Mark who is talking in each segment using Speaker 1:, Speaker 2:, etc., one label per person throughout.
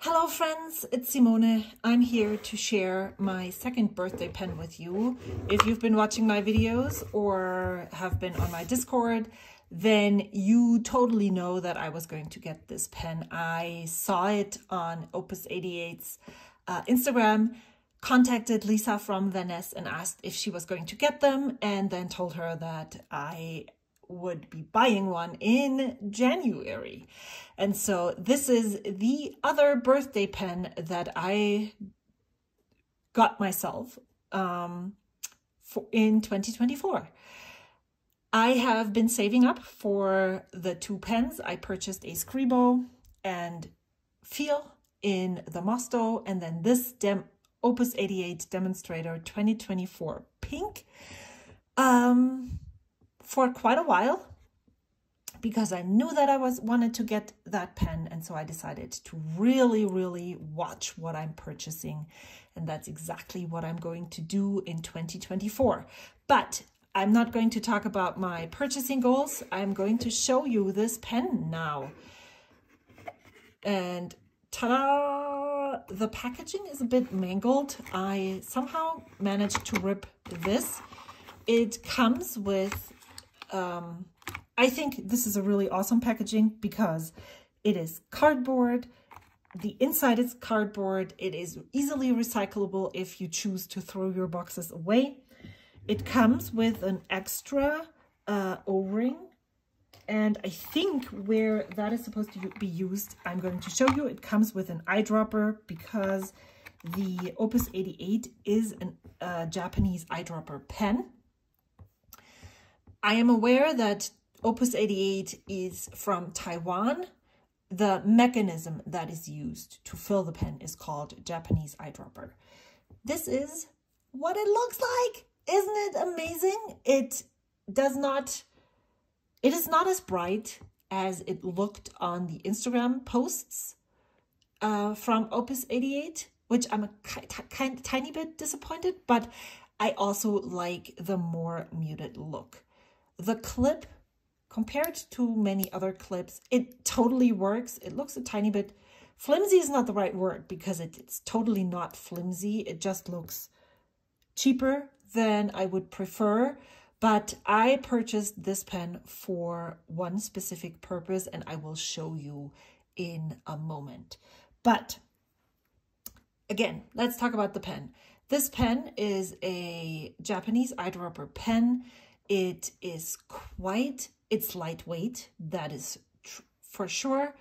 Speaker 1: Hello friends, it's Simone. I'm here to share my second birthday pen with you. If you've been watching my videos or have been on my Discord, then you totally know that I was going to get this pen. I saw it on Opus88's Instagram, contacted Lisa from Venice and asked if she was going to get them, and then told her that I would be buying one in January. And so this is the other birthday pen that I got myself in 2024. I have been saving up for the two pens. I purchased a Scribo and Feel in the Mosto, and then this Opus88 Demonstrator 2024 pink for quite a while, because I knew that I wanted to get that pen, and so I decided to really watch what I'm purchasing, and that's exactly what I'm going to do in 2024. But I'm not going to talk about my purchasing goals. I'm going to show you this pen now. And ta-da! The packaging is a bit mangled. I somehow managed to rip this. It comes with I think this is a really awesome packaging because it is cardboard. The inside is cardboard. It is easily recyclable if you choose to throw your boxes away. It comes with an extra O-ring, and I think where that is supposed to be used, I'm going to show you. It comes with an eyedropper because the Opus88 is a Japanese eyedropper pen. I am aware that Opus88 is from Taiwan. The mechanism that is used to fill the pen is called Japanese eyedropper. This is what it looks like. Isn't it amazing? It is not as bright as it looked on the Instagram posts from Opus88, which I'm a tiny bit disappointed, but I also like the more muted look. The clip, compared to many other clips, it totally works. It looks a tiny bit flimsy is not the right word, because it's totally not flimsy. It just looks cheaper than I would prefer. But I purchased this pen for one specific purpose, and I will show you in a moment. But again, let's talk about the pen. This pen is a Japanese eyedropper pen. It is it's lightweight, that is for sure.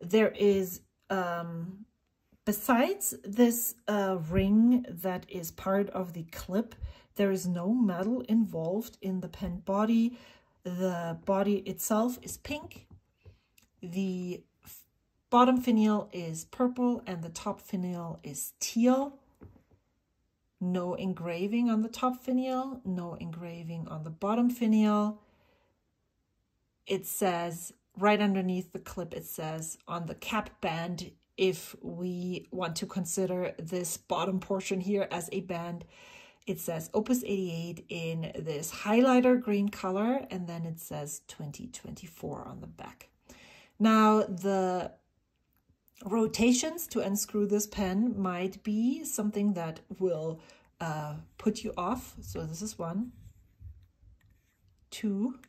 Speaker 1: There is, besides this ring that is part of the clip, there is no metal involved in the pen body. The body itself is pink. The bottom finial is purple and the top finial is teal. No engraving on the top finial, no engraving on the bottom finial. It says right underneath the clip, it says on the cap band, if we want to consider this bottom portion here as a band, it says Opus88 in this highlighter green color, and then it says 2024 on the back. Now, the rotations to unscrew this pen might be something that will put you off. So this is 1, 2,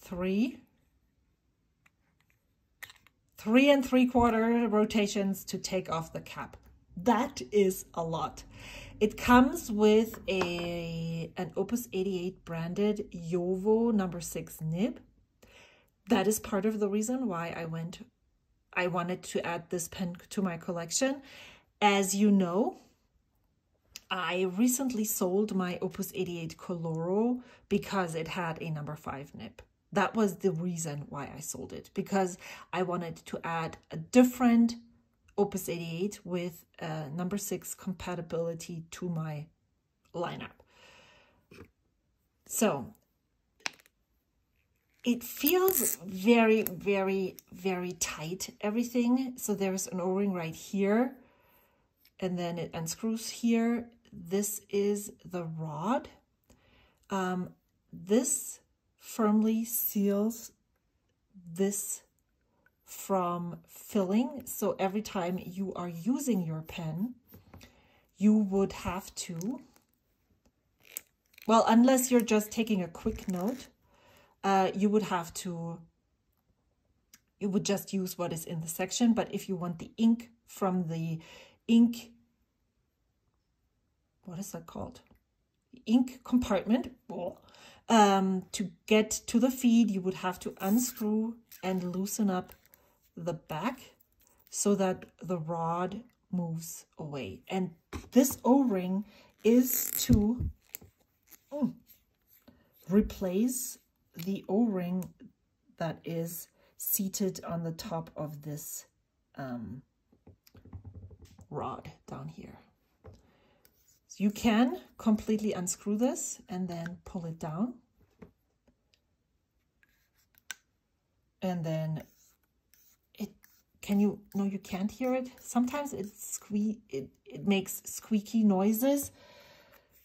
Speaker 1: 3 and 3/4 rotations to take off the cap. That is a lot. It comes with an Opus88 branded Jowo #6 nib. That is part of the reason why I wanted to add this pen to my collection. As you know, I recently sold my Opus88 Coloro because it had a #5 nib. That was the reason why I sold it, because I wanted to add a different Opus88 with #6 compatibility to my lineup. So it feels very tight, everything. So there's an O-ring right here, and then it unscrews here. This is the rod. This firmly seals this from filling. So every time you are using your pen, you would have to, well, unless you're just taking a quick note, you would just use what is in the section. But if you want the ink from the ink, what is that called? Ink compartment, to get to the feed, you would have to unscrew and loosen up the back so that the rod moves away. And this O-ring is to replace the O-ring that is seated on the top of this rod down here. So you can completely unscrew this and then pull it down. And then no, you can't hear it. Sometimes it makes squeaky noises.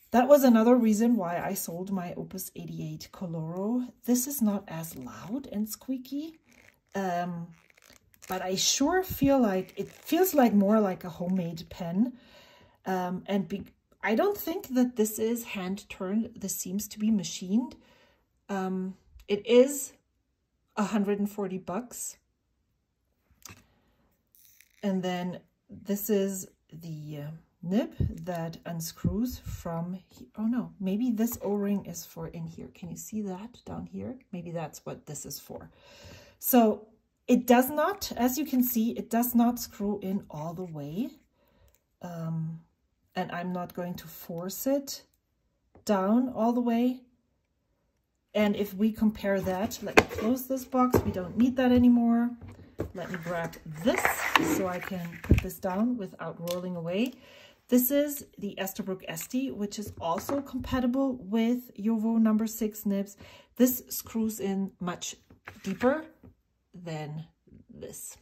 Speaker 1: That was another reason why I sold my Opus 88 Coloro. This is not as loud and squeaky, but I sure feel like it feels like more like a homemade pen. I don't think that this is hand turned. This seems to be machined. It is $140. And then this is the nib that unscrews from, oh no, maybe this O-ring is for in here. Can you see that down here? Maybe that's what this is for. So it does not, as you can see, it does not screw in all the way. And I'm not going to force it down all the way. And if we compare that, let me close this box. We don't need that anymore. Let me grab this so I can put this down without rolling away. This is the Esterbrook ST, which is also compatible with JoWo number 6 nibs. This screws in much deeper than this,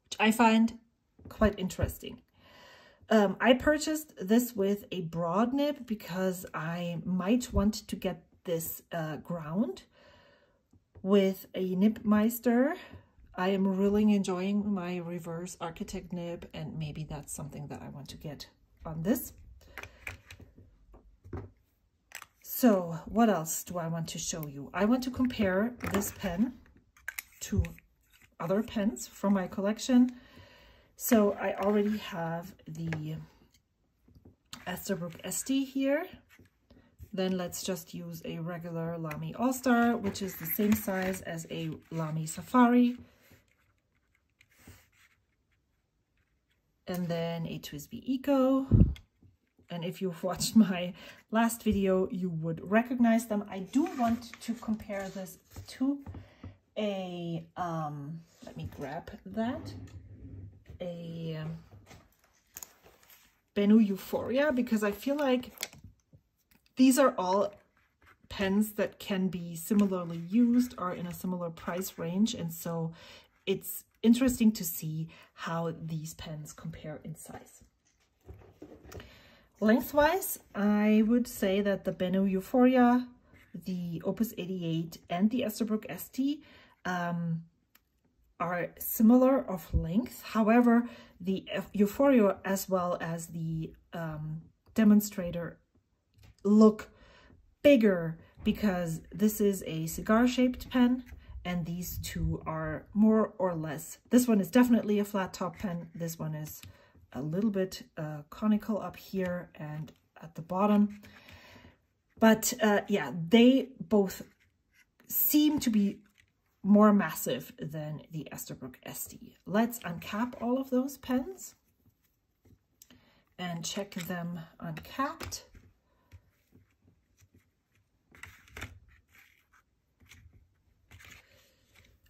Speaker 1: which I find quite interesting. I purchased this with a broad nib because I might want to get this ground with a Nibmeister. I am really enjoying my reverse architect nib, and maybe that's something that I want to get on this. So what else do I want to show you? I want to compare this pen to other pens from my collection. So I already have the Esterbrook ST here. Then let's just use a regular Lamy All-Star, which is the same size as a Lamy Safari. And then a TWSBI Eco. And if you've watched my last video, you would recognize them. I do want to compare this to a, let me grab that, a Bennu Euphoria, because I feel like these are all pens that can be similarly used or in a similar price range. And so it's interesting to see how these pens compare in size. Lengthwise, I would say that the Bennu Euphoria, the Opus 88, and the Esterbrook ST are similar of length. However, the Euphoria as well as the Demonstrator look bigger because this is a cigar-shaped pen and these two are more or less. This one is definitely a flat top pen. This one is a little bit conical up here and at the bottom. But yeah, they both seem to be more massive than the Esterbrook ST. Let's uncap all of those pens and check them uncapped.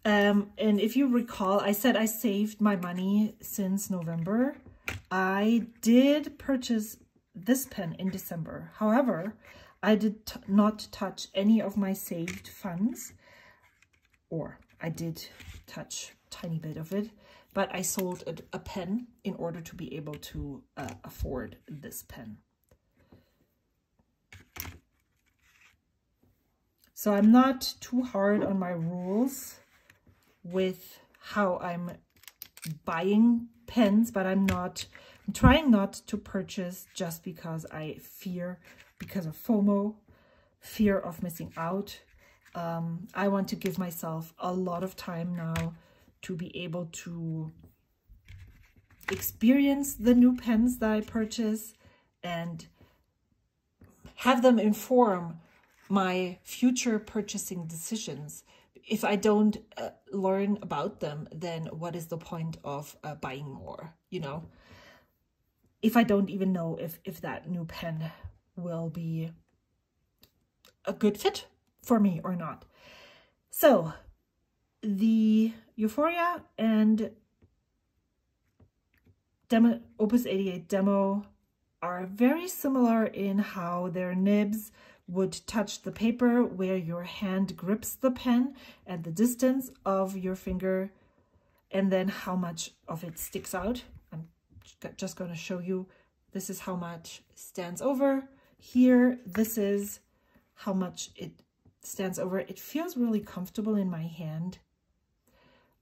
Speaker 1: And if you recall, I said I saved my money since November. I did purchase this pen in December. However, I did not touch any of my saved funds, or I did touch a tiny bit of it, but I sold a pen in order to be able to afford this pen. So I'm not too hard on my rules with how I'm buying pens, but I'm trying not to purchase just because I fear, because of FOMO, fear of missing out. I want to give myself a lot of time now to be able to experience the new pens that I purchase and have them inform my future purchasing decisions. If I don't learn about them, then what is the point of buying more, you know? If I don't even know if that new pen will be a good fit for me or not. So the Euphoria and Opus88 Demo are very similar in how their nibs would touch the paper, where your hand grips the pen and the distance of your finger, and then how much of it sticks out. I'm just going to show you. This is how much stands over here. This is how much it stands over. It feels really comfortable in my hand.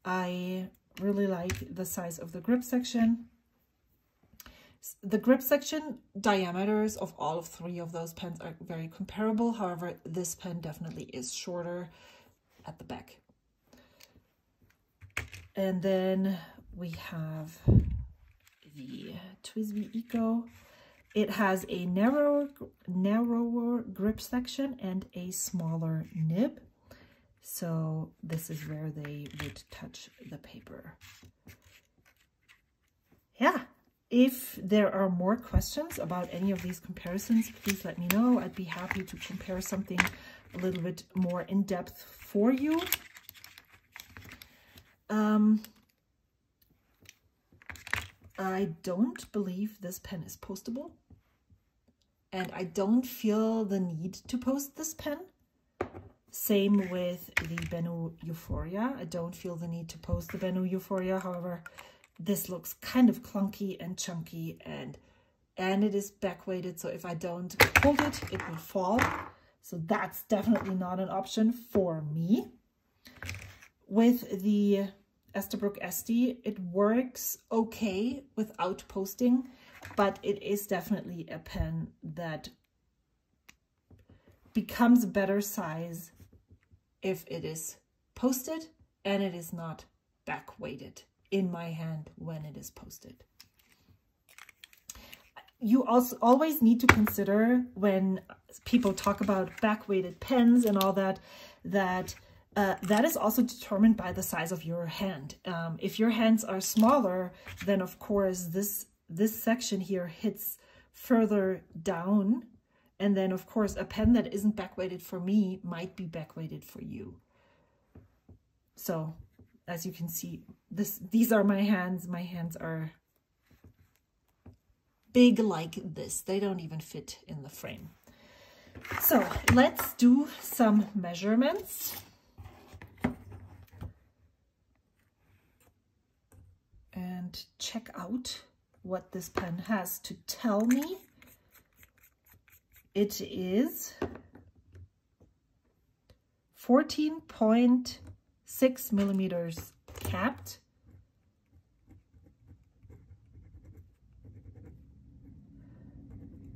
Speaker 1: I really like the size of the grip section. The grip section diameters of all of three of those pens are very comparable. However, this pen definitely is shorter at the back. And then we have the TWSBI Eco. It has a narrower grip section and a smaller nib. So this is where they would touch the paper. Yeah. If there are more questions about any of these comparisons, please let me know. I'd be happy to compare something a little bit more in depth for you. I don't believe this pen is postable, and I don't feel the need to post this pen. Same with the Benu Euphoria. I don't feel the need to post the Benu Euphoria. However, this looks kind of clunky and chunky, and it is back weighted, so if I don't hold it, it will fall. So that's definitely not an option for me. With the Esterbrook SD, it works okay without posting, but it is definitely a pen that becomes a better size if it is posted and it is not back weighted in my hand when it is posted. You also always need to consider, when people talk about back-weighted pens and all that, that is also determined by the size of your hand. If your hands are smaller, then of course this section here hits further down, and then of course a pen that isn't back-weighted for me might be back-weighted for you. So as you can see, these are my hands. My hands are big like this. They don't even fit in the frame. So let's do some measurements. And check out what this pen has to tell me. It is 14.6 millimeters capped.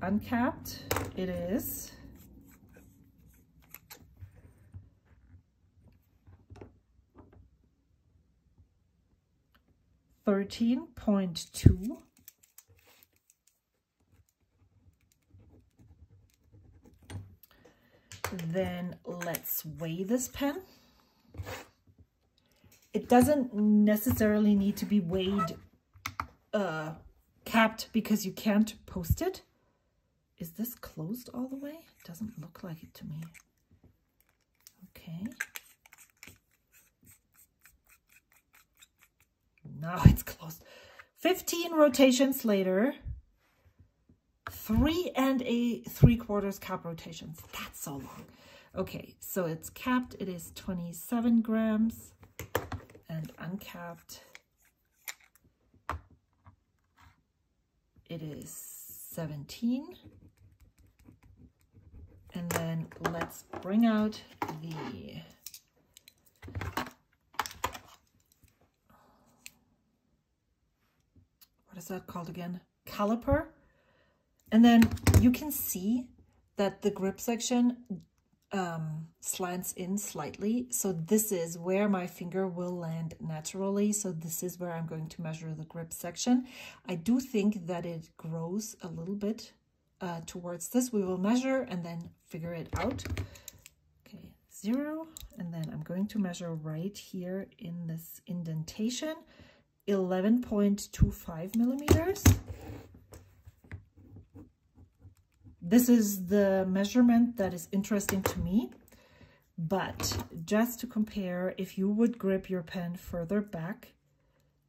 Speaker 1: Uncapped, it is 13.2. Then let's weigh this pen. It doesn't necessarily need to be weighed capped because you can't post it. Is this closed all the way? It doesn't look like it to me. Okay. Now it's closed. 15 rotations later, 3 3/4 cap rotations. That's so long. Okay, so it's capped. It is 27 grams, and uncapped, it is 17. And then let's bring out the what is that called again? Caliper. And then you can see that the grip section slants in slightly. So this is where my finger will land naturally. So this is where I'm going to measure the grip section. I do think that it grows a little bit towards this. We will measure and then figure it out. Okay, 0. And then I'm going to measure right here in this indentation, 11.25 millimeters. This is the measurement that is interesting to me, but just to compare, if you would grip your pen further back,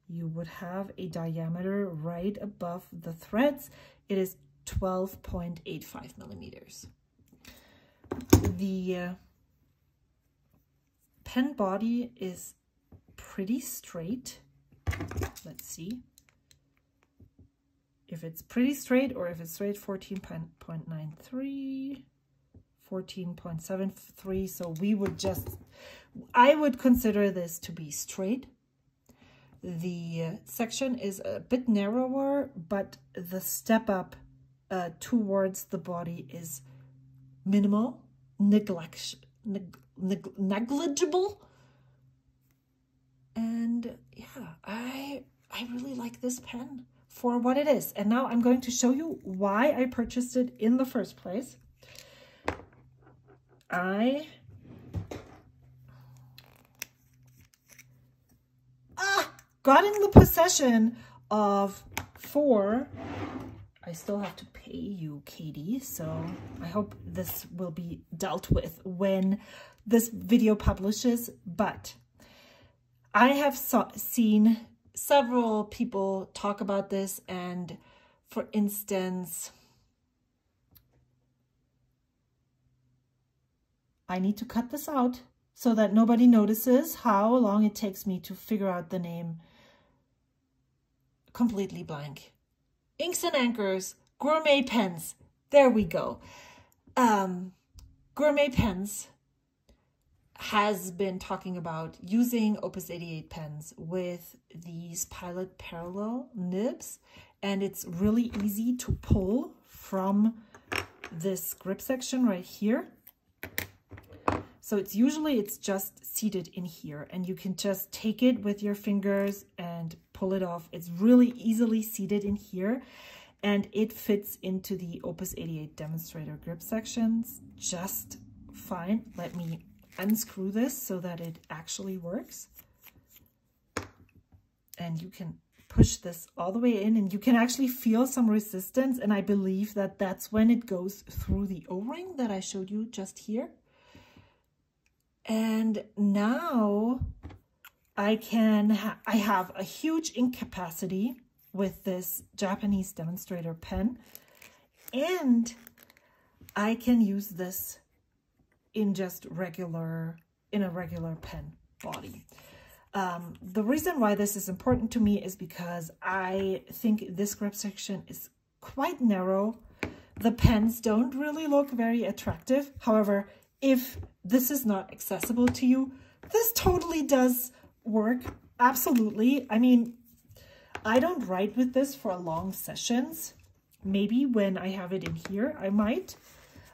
Speaker 1: you would have a diameter right above the threads. It is 12.85 millimeters. The pen body is pretty straight. Let's see if it's pretty straight, or if it's straight. 14.93, 14.73. So we would I would consider this to be straight. The section is a bit narrower, but the step up towards the body is minimal, negligible. And yeah, I really like this pen for what it is. And now I'm going to show you why I purchased it in the first place. I got in the possession of 4. I still have to pay you, Katie, so I hope this will be dealt with when this video publishes. But I have seen several people talk about this, and for instance, I need to cut this out so that nobody notices how long it takes me to figure out the name. Completely blank. Inks and Anchors, Gourmet Pens. There we go. Gourmet Pens has been talking about using Opus88 pens with these Pilot Parallel nibs, and it's really easy to pull from this grip section right here. So it's just seated in here, and you can just take it with your fingers and pull it off. It's really easily seated in here, and it fits into the Opus88 Demonstrator grip sections just fine. Let me unscrew this so that it actually works. And you can push this all the way in, and you can actually feel some resistance, and I believe that that's when it goes through the O-ring that I showed you just here. And now I have a huge ink capacity with this Japanese Demonstrator pen, and I can use this in just a regular pen body. The reason why this is important to me is because I think this grip section is quite narrow. The pens don't really look very attractive. However, if this is not accessible to you, this totally does work. Absolutely. I mean, I don't write with this for long sessions. Maybe when I have it in here, I might.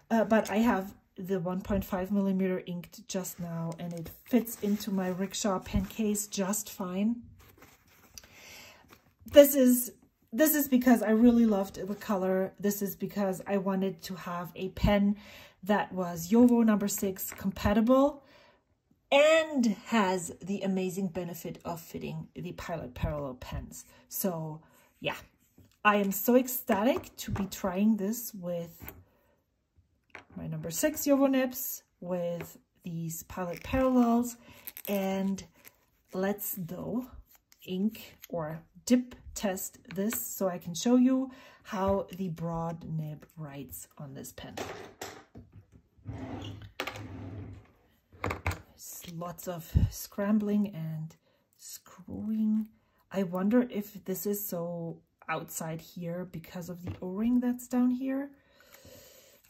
Speaker 1: But I have the 1.5 millimeter inked just now, and it fits into my rickshaw pen case just fine. This is because I really loved the color. This is because I wanted to have a pen that was JoWo number 6 compatible and has the amazing benefit of fitting the Pilot Parallel pens. So yeah, I am so ecstatic to be trying this with my number 6 JoWo nibs, with these Pilot Parallels, and let's though ink or dip test this so I can show you how the broad nib writes on this pen. There's lots of scrambling and screwing. I wonder if this is so outside here because of the O-ring that's down here.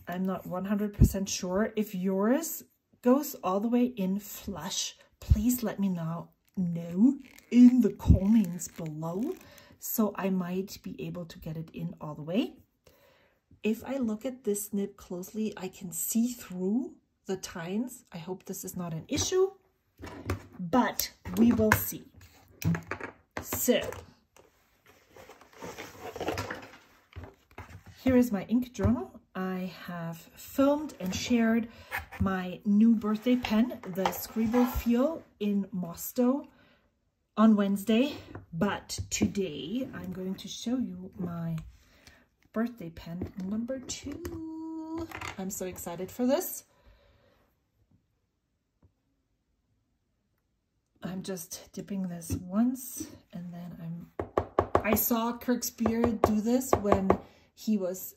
Speaker 1: I'm not 100% sure. If yours goes all the way in flush, please let me know in the comments below, so I might be able to get it in all the way. If I look at this nib closely, I can see through the tines. I hope this is not an issue, but we will see. So here is my ink journal. I have filmed and shared my new birthday pen, the Scribble Feel in Mosto, on Wednesday, but today I'm going to show you my birthday pen number 2. I'm so excited for this. I'm just dipping this once, and then I saw Kirk's Beard do this when he was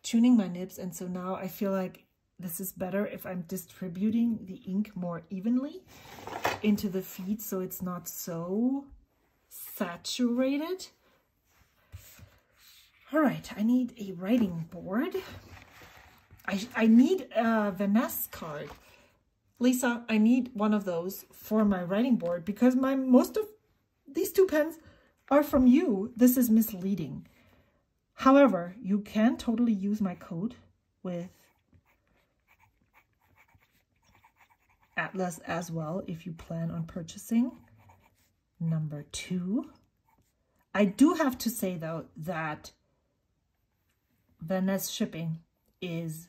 Speaker 1: tuning my nibs, and so now I feel like this is better if I'm distributing the ink more evenly into the feet so it's not so saturated. All right, I need a writing board. I need a Vanessa card. Lisa, I need one of those for my writing board because most of these 2 pens are from you. This is misleading. However, you can totally use my code with Atlas as well if you plan on purchasing number 2. I do have to say though that Vanessa shipping is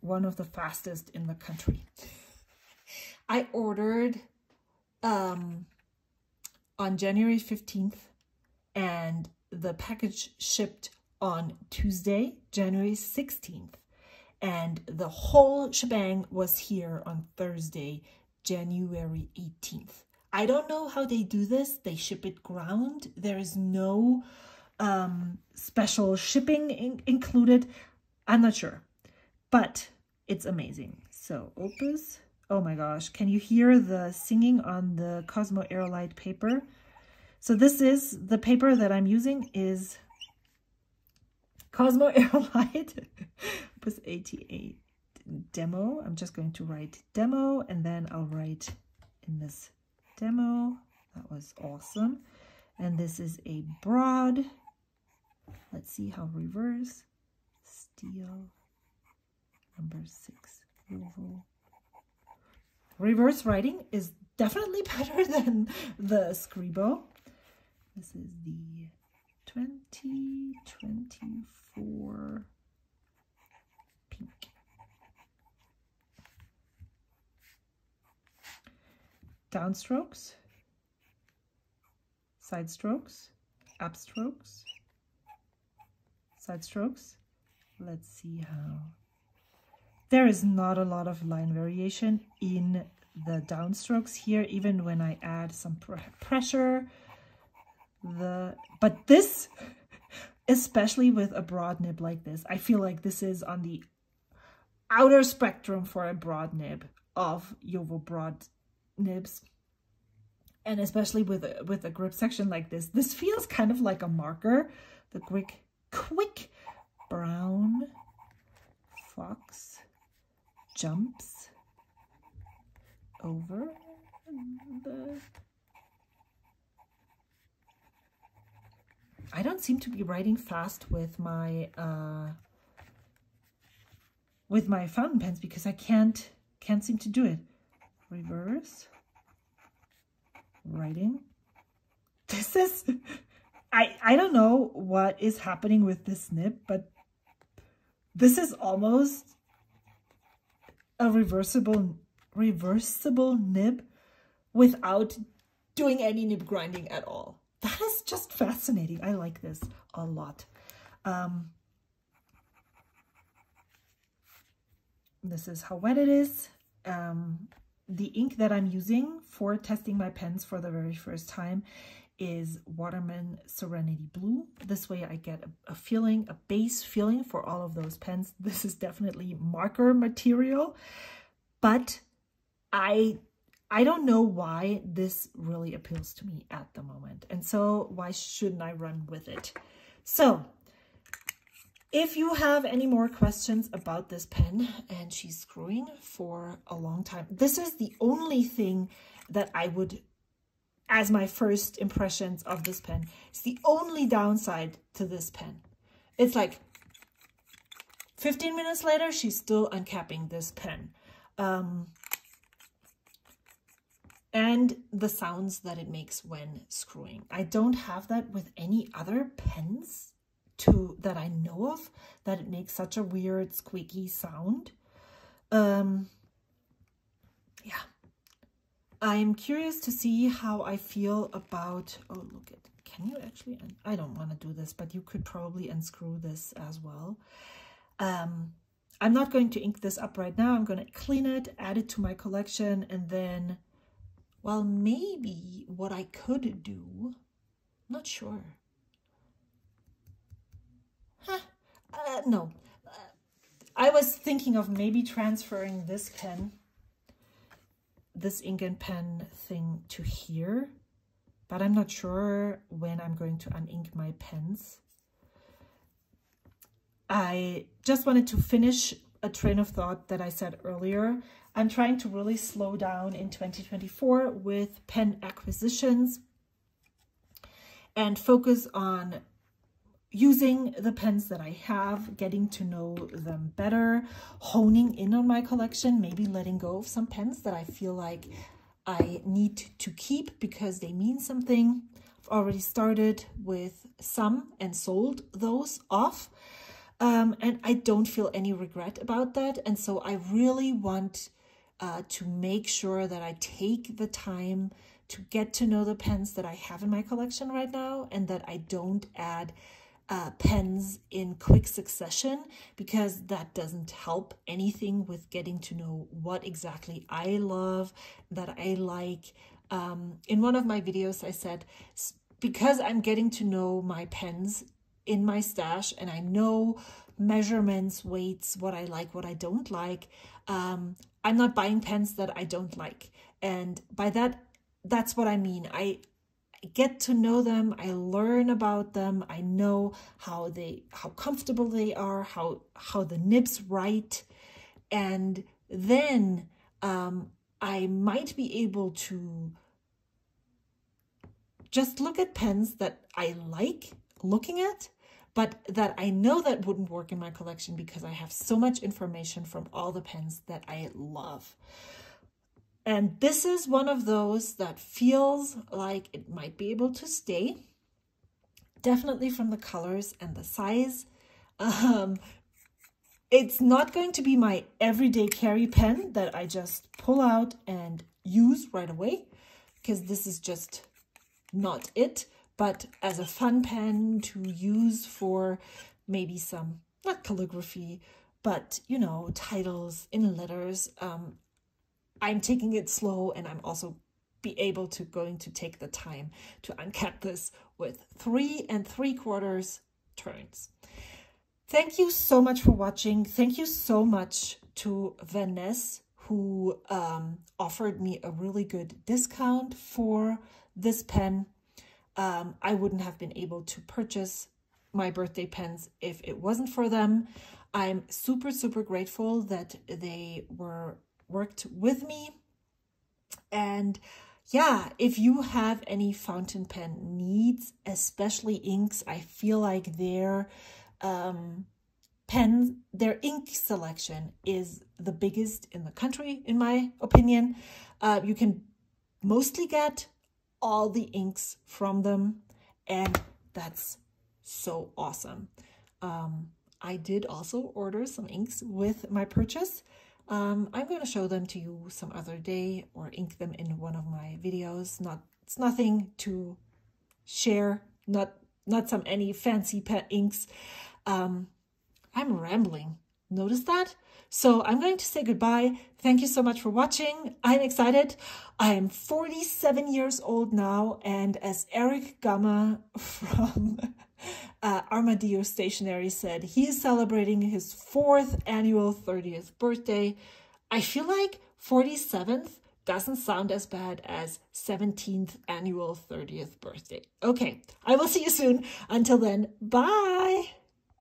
Speaker 1: one of the fastest in the country. I ordered on January 15th and the package shipped on Tuesday, January 16th. And the whole shebang was here on Thursday, January 18th. I don't know how they do this. They ship it ground. There is no special shipping included. I'm not sure, but it's amazing. So Opus, oh my gosh, can you hear the singing on the Cosmo Aerolite paper? So this is the paper that I'm using is Cosmo Aerolite Opus88 demo. I'm just going to write demo, and then I'll write in this demo. That was awesome. And this is a broad. Let's see how reverse. Steel. Number 6. Oval. Reverse writing is definitely better than the Scribble. This is the 2024 pink. Downstrokes, side strokes, upstrokes, side strokes. Let's see how. There is not a lot of line variation in the downstrokes here, even when I add some pressure. But this, especially with a broad nib like this, I feel like this is on the outer spectrum for a broad nib of Jowo broad nibs. And especially with a grip section like this, this feels kind of like a marker. The quick brown fox jumps over the... I don't seem to be writing fast with my fountain pens because I can't seem to do it. Reverse writing. This is I don't know what is happening with this nib, but this is almost a reversible nib without doing any nib grinding at all. That is just fascinating. I like this a lot. This is how wet it is. The ink that I'm using for testing my pens for the very first time is Waterman Serenity Blue. This way I get a feeling, a base feeling for all of those pens. This is definitely marker material, but I don't know why this really appeals to me at the moment. And so why shouldn't I run with it? So If you have any more questions about this pen, and she's screwing for a long time, this is the only thing that I would, as my first impressions of this pen, it's the only downside to this pen. It's like 15 minutes later, she's still uncapping this pen. And the sounds that it makes when screwing. I don't have that with any other pens that I know of, that it makes such a weird squeaky sound. Yeah. I'm curious to see how I feel about, oh, look at, can you actually, I don't want to do this, but you could probably unscrew this as well. I'm not going to ink this up right now. I'm going to clean it, add it to my collection, and then, well, maybe what I could do, not sure. No. I was thinking of maybe transferring this pen, this ink and pen thing, to here, but I'm not sure when I'm going to unink my pens. I just wanted to finish a train of thought that I said earlier. I'm trying to really slow down in 2024 with pen acquisitions and focus on using the pens that I have, getting to know them better, honing in on my collection, maybe letting go of some pens that I feel like I need to keep because they mean something. I've already started with some and sold those off. And I don't feel any regret about that. And so I really want to make sure that I take the time to get to know the pens that I have in my collection right now, and that I don't add pens in quick succession, because that doesn't help anything with getting to know what exactly I love, that I like. In one of my videos, I said, because I'm getting to know my pens in my stash and I know measurements, weights, what I like, what I don't like, I'm not buying pens that I don't like. And by that, that's what I mean. I get to know them, I learn about them, I know how comfortable they are, how the nibs write, and then I might be able to just look at pens that I like looking at, but that I know that wouldn't work in my collection because I have so much information from all the pens that I love. And this is one of those that feels like it might be able to stay, definitely from the colors and the size. It's not going to be my everyday carry pen that I just pull out and use right away, because this is just not it. But as a fun pen to use for maybe some, not calligraphy, but, you know, titles in letters, I'm taking it slow, and I'm also going to take the time to uncap this with 3 3/4 turns. Thank you so much for watching. Thank you so much to Vanessa, who offered me a really good discount for this pen. I wouldn't have been able to purchase my birthday pens if it wasn't for them. I'm super, super grateful that they worked with me. And yeah, if you have any fountain pen needs, especially inks, I feel like their ink selection is the biggest in the country, in my opinion. You can mostly get all the inks from them, and that's so awesome. I did also order some inks with my purchase. I'm going to show them to you some other day, or ink them in one of my videos. It's nothing to share, not any fancy pet inks. I'm rambling. Notice that? So I'm going to say goodbye. Thank you so much for watching. I'm excited. I am 47 years old now, and as Eric Gamma from Armadillo Stationery said, he is celebrating his 4th annual 30th birthday. I feel like 47th doesn't sound as bad as 17th annual 30th birthday. Okay, I will see you soon. Until then, bye!